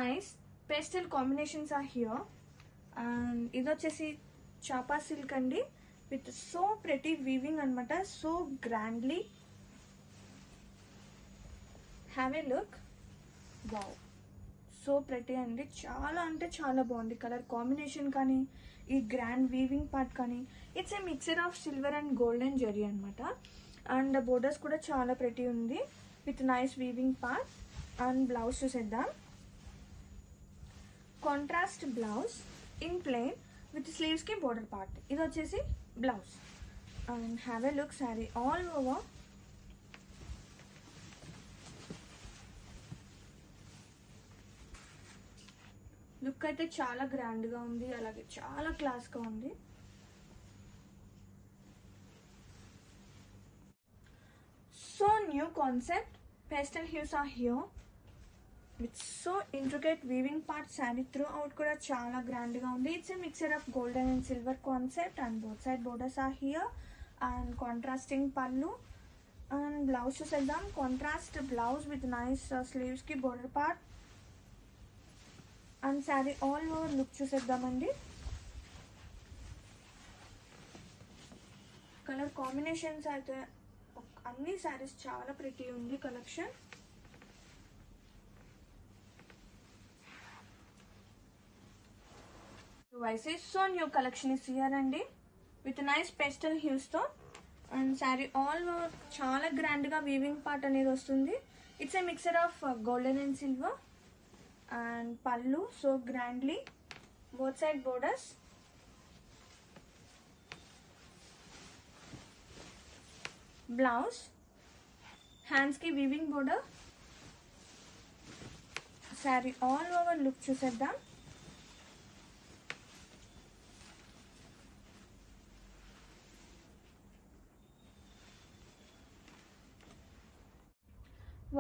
nice pastel combinations are here. And ఇది వచ్చేసి చాపా silk అండి with so pretty weaving అన్నమాట. So grandly. Have a look. Wow. So pretty అండి, చాలా అంటే చాలా బాగుంది. కలర్ కాంబినేషన్ కానీ ఈ గ్రాండ్ వీవింగ్ పార్ట్ కానీ it's a mixer of silver and golden zari అనమాట. అండ్ బోర్డర్స్ కూడా చాలా ప్రెటీ ఉంది with nice weaving part. And blouse చూసేద్దాం. Contrast blouse in plain with స్లీవ్స్కి బోర్డర్ పార్ట్. ఇది వచ్చేసి blouse. And have a look sari all over. Look అయితే చాలా గ్రాండ్గా ఉంది, అలాగే చాలా క్లాస్గా ఉంది. So new concept pastel hues are here with so intricate weaving part. Sari throughout కూడా చాలా గ్రాండ్గా ఉంది. It's a mixer of golden and silver concept. And both side borders are here. And contrasting pallu. And blouse చూసేద్దాం. Contrast blouse with nice స్లీవ్స్కి border part. And sari all over look చూసేద్దామండి. Colour combinations అయితే అన్ని శారీస్ చాలా ప్రిటీ ఉంది collection. So new collection is here అండి with nice pastel హ్యూస్తో. And sari all over చాలా గ్రాండ్గా వీవింగ్ పార్ట్ అనేది వస్తుంది. It's a mixer of golden and silver. And pallu so grandly, both side borders. Blouse, hands ki weaving border. Saree all over look chuseddam.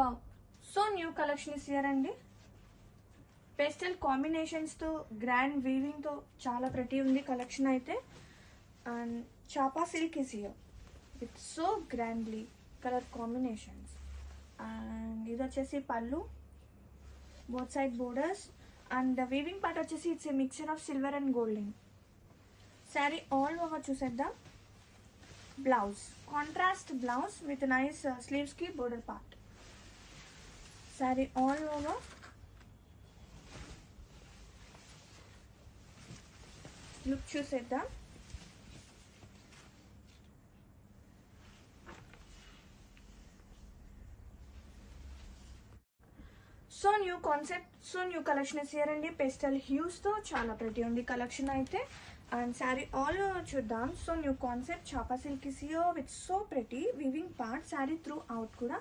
Wow, so new collection is here andi. Pastel కాంబినేషన్స్తో grand వీవింగ్తో చాలా pretty ఉంది collection అయితే. And Chapa silk is here with so grandly colour combinations. And ఇది వచ్చేసి pallu, both side borders. And weaving part వచ్చేసి it's a mixture of silver and golden. Sari all over చూసేద్దాం. Blouse contrast blouse with nice స్లీవ్స్కి border part. Sari all over look చూసేద్దాం. So new concept, so new collection is here అండి. Pastel హ్యూస్తో చాలా pretty ఉంది collection అయితే. And sari all over చూద్దాం. So new concept Chapa silk is here with so pretty weaving part. Sari throughout కూడా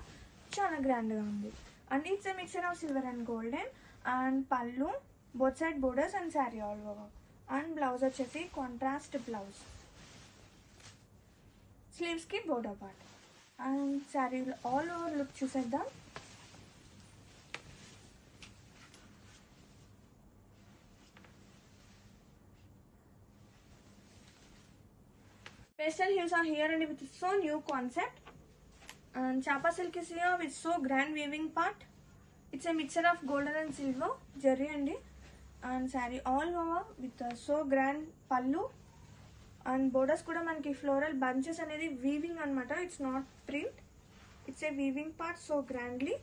చాలా గ్రాండ్గా ఉంది. And it's a mixer of silver and golden. And pallu, both side borders. And sari all over. And blouse వచ్చేసి contrast blouse, స్లీవ్స్కి border part. And sari all over look చూసేద్దాం. Pastel hues are here and with so new concept. And Chapa silk is here with so grand weaving part. It's a mixture of golden and silver jerry and saree all over with so grand pallu and borders kuda manaki floral bunches anedi weaving anamata. It's not print, it's a weaving part so grandly.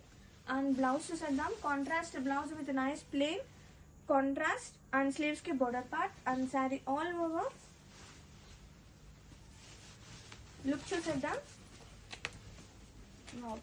And blouse chuseddam, contrast blouse with a nice plain contrast and sleeves ki border part and saree all over. Look చూసేద్దాం. Wow.